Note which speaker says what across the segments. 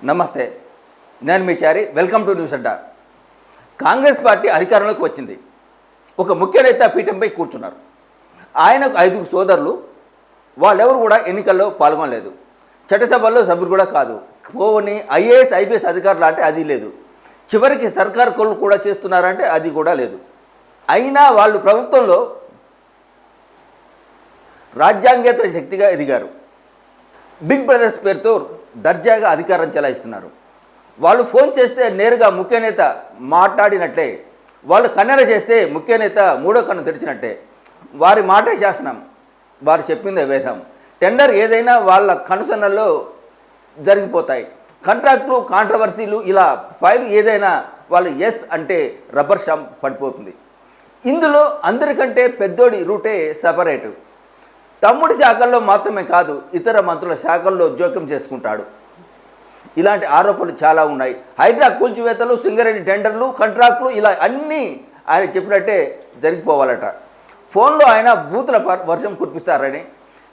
Speaker 1: నమస్తే, నేను మీ Chari. Welcome to news Adda. Congress party అధికారంలోకి వచ్చింది. ఒక ముఖ్య నేత పీఠంపై కూర్చున్నారు. ఆయనకు 5 సోదరులు. వాళ్ళెవరు కూడా ఎన్నికల్లో పాల్గొనలేదు. చట్టసభల్లో సభ్యులు కూడా కాదు. పోని ఐఏఎస్ ఐపీఎస్ అధికారులు అంటే అది లేదు. చివరికి సర్కారు కొలు కూడా చేస్తున్నారంటే అది కూడా లేదు. అయినా వాళ్ళు ప్రభుత్వంలో రాజ్యాంగేతర శక్తిగా ఎదిగారు. బిగ్ బ్రదర్స్ పేరుతో దర్జాగా అధికారం చెలాయిస్తున్నారు. వాళ్ళు ఫోన్ చేస్తే నేరుగా ముఖ్య నేత మాట్లాడినట్లే, వాళ్ళు కన్నెర చేస్తే ముఖ్య నేత మూడో కన్ను తెరిచినట్టే. వారి మాటే శాసనం, వారు చెప్పిందే వేదం. టెండర్ ఏదైనా వాళ్ళ కనుసన్నల్లో జరిగిపోతాయి. కాంట్రాక్టులు, కాంట్రవర్సీలు, ఇలా ఫైల్ ఏదైనా వాళ్ళు ఎస్ అంటే రబ్బర్ స్టాంప్ పడిపోతుంది. ఇందులో అందరికంటే పెద్దోడి రూటే సపరేటు. తమ్ముడి శాఖల్లో మాత్రమే కాదు, ఇతర మంత్రుల శాఖల్లో జోక్యం చేసుకుంటాడు. ఇలాంటి ఆరోపణలు చాలా ఉన్నాయి. హైడ్రా కూల్చివేతలు, సింగరేణి టెండర్లు, కాంట్రాక్టులు, ఇలా అన్నీ ఆయన చెప్పినట్టే జరిగిపోవాలట. ఫోన్లో ఆయన బూతుల వర్షం కురిపిస్తారని,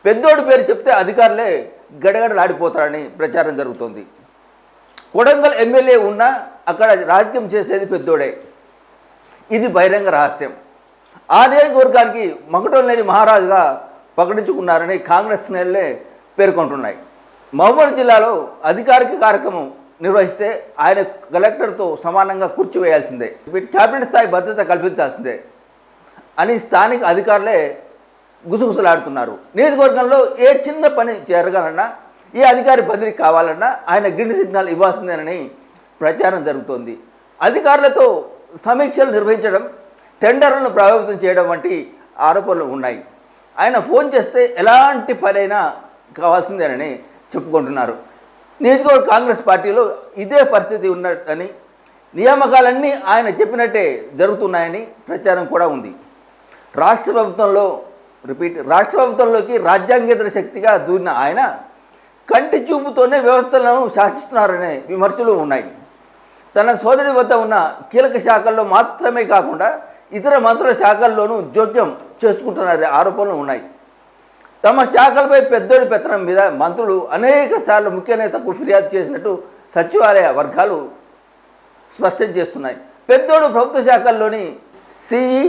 Speaker 1: పెద్దోడి పేరు చెప్తే అధికారులే గడగడలాడిపోతారని ప్రచారం జరుగుతోంది. కొడంగల్ ఎమ్మెల్యే ఉన్నా అక్కడ రాజకీయం చేసేది పెద్దోడే. ఇది బహిరంగ రహస్యం. ఆ నియోజకవర్గానికి మగటం లేని మహారాజుగా ప్రకటించుకున్నారని కాంగ్రెస్ నేతలే పేర్కొంటున్నాయి. మహబూబ్ జిల్లాలో అధికారిక కార్యక్రమం నిర్వహిస్తే ఆయన కలెక్టర్తో సమానంగా కూర్చివేయాల్సిందే, క్యాబినెట్ స్థాయి భద్రత కల్పించాల్సిందే అని స్థానిక అధికారులే గుసగుసలాడుతున్నారు. నియోజకవర్గంలో ఏ చిన్న పని జరగాలన్నా, ఏ అధికారి బదిలీ కావాలన్నా ఆయన గ్రీన్ సిగ్నల్ ఇవ్వాల్సిందేనని ప్రచారం జరుగుతోంది. అధికారులతో సమీక్షలు నిర్వహించడం, టెండర్లను ప్రభావితం చేయడం వంటి ఆరోపణలు ఉన్నాయి. ఆయన ఫోన్ చేస్తే ఎలాంటి పనైనా కావాల్సిందేనని చెప్పుకుంటున్నారు. నియోజకవర్గ కాంగ్రెస్ పార్టీలో ఇదే పరిస్థితి ఉన్నదని, నియామకాలన్నీ ఆయన చెప్పినట్టే జరుగుతున్నాయని ప్రచారం కూడా ఉంది. రాష్ట్ర ప్రభుత్వంలోకి రాజ్యాంగేతర శక్తిగా దూరిన ఆయన కంటి చూపుతోనే వ్యవస్థలను శాసిస్తున్నారనే విమర్శలు ఉన్నాయి. తన సోదరి వద్ద ఉన్న కీలక శాఖల్లో మాత్రమే కాకుండా ఇతర మంత్రుల శాఖల్లోనూ జోక్యం చేసుకుంటున్నారనే ఆరోపణలు ఉన్నాయి. తమ శాఖలపై పెద్దోడి పెత్తనం మీద మంత్రులు అనేక సార్లు ముఖ్య నేతకు ఫిర్యాదు చేసినట్టు సచివాలయ వర్గాలు స్పష్టం చేస్తున్నాయి. పెద్దోడు ప్రభుత్వ శాఖల్లోని సిఈ,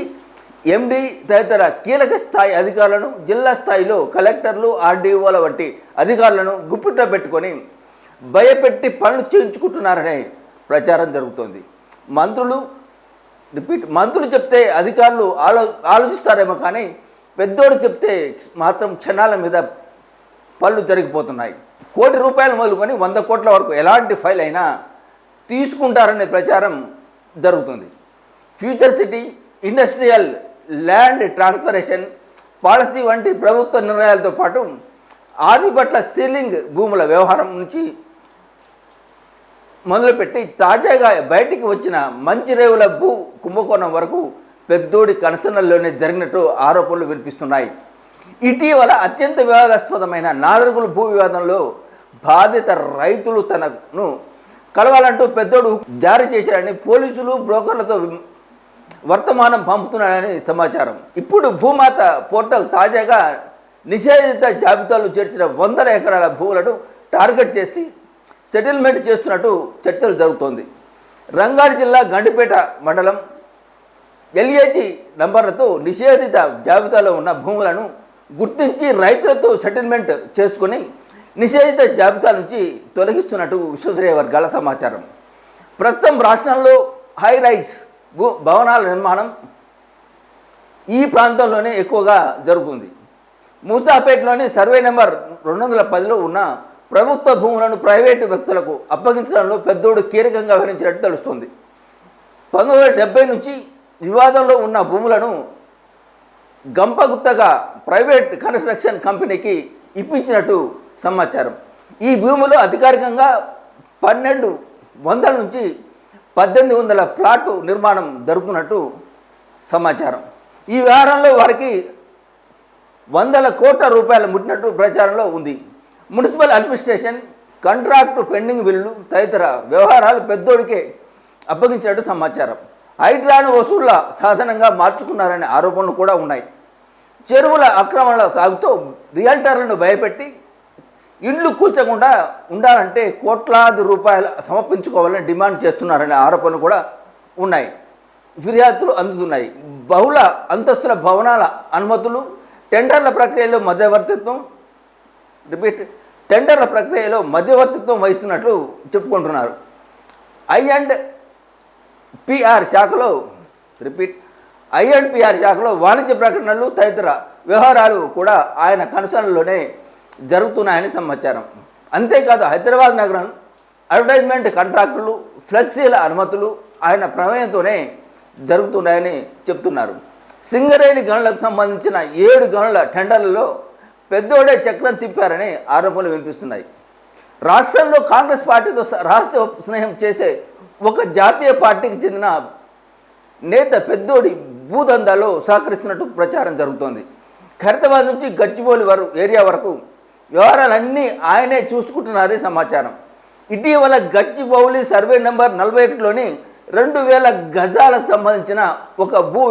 Speaker 1: ఎండి తదితర కీలక స్థాయి అధికారులను, జిల్లా స్థాయిలో కలెక్టర్లు, ఆర్డీఓల వంటి అధికారులను గుప్పిట్లో పెట్టుకొని భయపెట్టి పనులు చేయించుకుంటున్నారనే ప్రచారం జరుగుతోంది. మంత్రులు చెప్తే అధికారులు ఆలోచిస్తారేమో కానీ పెద్దోడు చెప్తే మాత్రం క్షణాల మీద పళ్ళు జరిగిపోతున్నాయి. ₹1,00,00,000 మొదలుకొని 100 కోట్ల వరకు ఎలాంటి ఫైల్ అయినా తీసుకుంటారనే ప్రచారం జరుగుతుంది. Future city, industrial land transformation policy వంటి ప్రభుత్వ నిర్ణయాలతో పాటు ఆదిపట్ల సీలింగ్ భూముల వ్యవహారం నుంచి మొదలుపెట్టి తాజాగా బయటికి వచ్చిన మంచిరేవుల భూ కుంభకోణం వరకు పెద్దోడి కనసనల్లోనే జరిగినట్టు ఆరోపణలు వినిపిస్తున్నాయి. ఇటీవల అత్యంత వివాదాస్పదమైన నాదరుగుల భూ వివాదంలో బాధిత రైతులు తనను కలవాలంటూ పెద్దోడు జారీ చేశారని పోలీసులు, బ్రోకర్లతో వర్తమానం పంపుతున్నాడని సమాచారం. ఇప్పుడు భూమాత పోర్టల్ తాజాగా నిషేధిత జాబితాలో చేర్చిన 100 ఎకరాల భూములను టార్గెట్ చేసి సెటిల్మెంట్ చేస్తున్నట్టు చర్చలు జరుగుతోంది. రంగారెడ్డి జిల్లా గండిపేట మండలం ఎల్ఏజీ నంబర్లతో నిషేధిత జాబితాలో ఉన్న భూములను గుర్తించి రైతులతో సెటిల్మెంట్ చేసుకుని నిషేధిత జాబితా నుంచి తొలగిస్తున్నట్టు విశ్వసనీయ వర్గాల సమాచారం. ప్రస్తుతం రాష్ట్రంలో హై రైజ్ భవనాల నిర్మాణం ఈ ప్రాంతంలోనే ఎక్కువగా జరుగుతుంది. మూసాపేటలోని సర్వే నెంబర్ 210లో ఉన్న ప్రభుత్వ భూములను ప్రైవేటు వ్యక్తులకు అప్పగించడంలో పెద్దోడు కీలకంగా వ్యవహరించినట్టు తెలుస్తోంది. 1970 నుంచి వివాదంలో ఉన్న భూములను గంపగుత్తగా ప్రైవేట్ కన్స్ట్రక్షన్ కంపెనీకి ఇప్పించినట్టు సమాచారం. ఈ భూములు అధికారికంగా 1200 నుంచి 1800 ఫ్లాట్ నిర్మాణం జరుగుతున్నట్టు సమాచారం. ఈ వ్యవహారంలో వారికి ₹100 కోట్ల ముట్టినట్టు ప్రచారంలో ఉంది. Municipal administration, contract pending bill తదితర వ్యవహారాలు పెద్దోడికే అప్పగించినట్టు సమాచారం. హైడ్రాను వసూళ్ల సాధనంగా మార్చుకున్నారనే ఆరోపణలు కూడా ఉన్నాయి. చెరువుల ఆక్రమణల సాగుతో రియల్టర్లను భయపెట్టి ఇండ్లు కూల్చకుండా ఉండాలంటే కోట్లాది రూపాయలు సమర్పించుకోవాలని డిమాండ్ చేస్తున్నారనే ఆరోపణలు కూడా ఉన్నాయి. ఫిర్యాదులు అందుతున్నాయి. బహుళ అంతస్తుల భవనాల అనుమతులు, టెండర్ల ప్రక్రియలో మధ్యవర్తిత్వం వహిస్తున్నట్లు చెప్పుకుంటున్నారు. ఐ&పిఆర్ శాఖలో వాణిజ్య ప్రకటనలు తదితర వ్యవహారాలు కూడా ఆయన కన్సర్న్లోనే జరుగుతున్నాయని సమాచారం. అంతేకాదు హైదరాబాద్ నగరం అడ్వర్టైజ్మెంట్ కాంట్రాక్టులు, ఫ్లెక్సీల అనుమతులు ఆయన ప్రమేయంతోనే జరుగుతున్నాయని చెప్తున్నారు. సింగరేణి గనులకు సంబంధించిన 7 గనుల టెండర్లలో పెద్దోడే చక్రం తిప్పారని ఆరోపణలు వినిపిస్తున్నాయి. రాష్ట్రంలో కాంగ్రెస్ పార్టీతో రహస్య స్నేహం చేసే ఒక జాతీయ పార్టీకి చెందిన నేత పెద్దోడి భూదందాలో సహకరిస్తున్నట్టు ప్రచారం జరుగుతోంది. ఖైరతాబాద్ నుంచి గచ్చిబౌలి ఏరియా వరకు వ్యవహారాలన్నీ ఆయనే చూసుకుంటున్నారని సమాచారం. ఇటీవల గచ్చిబౌలి సర్వే నెంబర్ 41లోని 2000 గజాలకు సంబంధించిన ఒక భూ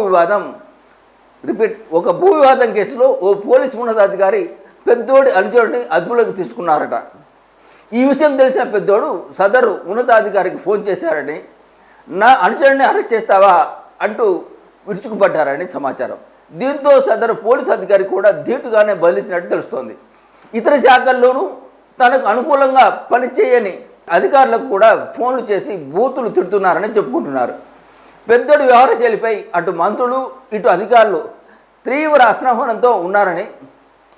Speaker 1: వివాదం కేసులో ఓ పోలీసు ఉన్నతాధికారి పెద్దోడి అనుచరుడిని అదుపులోకి తీసుకున్నారట. ఈ విషయం తెలిసిన పెద్దోడు సదరు ఉన్నతాధికారికి ఫోన్ చేశారని, నా అనుచరుడిని అరెస్ట్ చేస్తావా అంటూ విరుచుకుపడ్డారని సమాచారం. దీంతో సదరు పోలీసు అధికారి కూడా ధీటుగానే బదిలించినట్టు తెలుస్తోంది. ఇతర శాఖల్లోనూ తనకు అనుకూలంగా పనిచేయని అధికారులకు కూడా ఫోన్లు చేసి బూతులు తిడుతున్నారని చెప్పుకుంటున్నారు. పెద్దోడి వ్యవహార శైలిపై అటు మంత్రులు ఇటు అధికారులు తీవ్ర అసహనంతో ఉన్నారని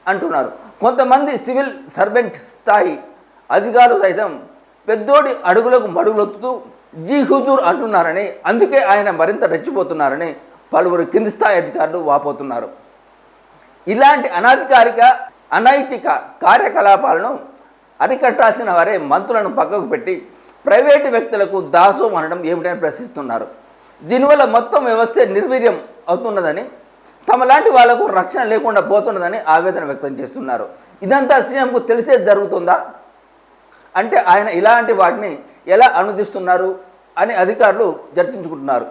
Speaker 1: అంటున్నారు. కొంతమంది సివిల్ సర్వెంట్ స్థాయి అధికారులు సైతం పెద్దోడి అడుగులకు మడుగులొత్తుతూ జీ హుజూర్ అంటున్నారని, అందుకే ఆయన మరింత రెచ్చిపోతున్నారని పలువురు కింది స్థాయి అధికారులు వాపోతున్నారు. ఇలాంటి అనైతిక కార్యకలాపాలను అరికట్టాల్సిన వారే మంత్రులను పక్కకు పెట్టి ప్రైవేటు వ్యక్తులకు దాసోం అనడం ఏమిటని ప్రశ్నిస్తున్నారు. దీనివల్ల మొత్తం వ్యవస్థ నిర్వీర్యం అవుతున్నదని, తమలాంటి వాళ్లకు రక్షణ లేకుండా పోతున్నదని ఆవేదన వ్యక్తం చేస్తున్నారు. ఇదంతా సీఎంకు తెలిసే జరుగుతుందా అంటే ఆయన ఇలాంటి వాటిని ఎలా అనుమతిస్తున్నారు అని అధికారులు చర్చించుకుంటున్నారు.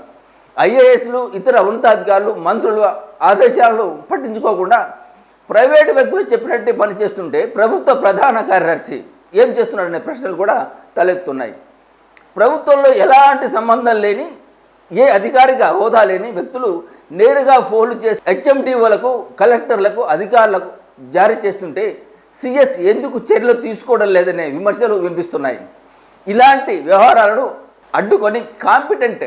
Speaker 1: ఐఏఎస్లు, ఇతర ఉన్నతాధికారులు మంత్రుల ఆదేశాలను పట్టించుకోకుండా ప్రైవేటు వ్యక్తులు చెప్పినట్టే పనిచేస్తుంటే ప్రభుత్వ ప్రధాన కార్యదర్శి ఏం చేస్తున్నారనే ప్రశ్నలు కూడా తలెత్తున్నాయి. ప్రభుత్వంలో ఎలాంటి సంబంధం లేని, ఏ అధికారిక హోదా లేని వ్యక్తులు నేరుగా ఫోన్లు చేసి హెచ్ఎండిఓలకు, కలెక్టర్లకు, అధికారులకు జారీ చేస్తుంటే సిఎస్ ఎందుకు చర్యలు తీసుకోవడం లేదనే విమర్శలు వినిపిస్తున్నాయి. ఇలాంటి వ్యవహారాలను అడ్డుకొని కాంపిటెంట్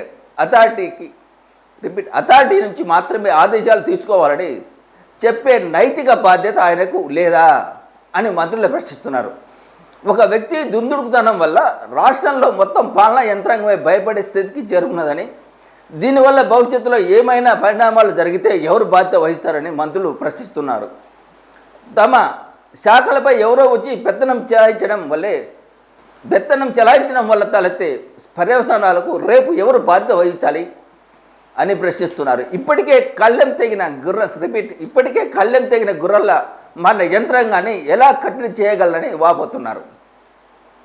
Speaker 1: అథారిటీ నుంచి మాత్రమే ఆదేశాలు తీసుకోవాలని చెప్పే నైతిక బాధ్యత ఆయనకు లేదా అని మంత్రులు ప్రశ్నిస్తున్నారు. ఒక వ్యక్తి దుందుడుకుతనం వల్ల రాష్ట్రంలో మొత్తం పాలనా యంత్రాంగమే భయపడే స్థితికి చేరుకున్నదని, దీనివల్ల భవిష్యత్తులో ఏమైనా పరిణామాలు జరిగితే ఎవరు బాధ్యత వహిస్తారని మంత్రులు ప్రశ్నిస్తున్నారు. తమ శాఖలపై ఎవరో వచ్చి పెత్తనం చెలాయించడం వల్ల తలెత్తే పర్యవసానాలకు రేపు ఎవరు బాధ్యత వహించాలి అని ప్రశ్నిస్తున్నారు. ఇప్పటికే కళ్ళెం తెగిన గుర్రల మన యంత్రాంగాన్ని ఎలా కట్టడి చేయగలరని వాపోతున్నారు.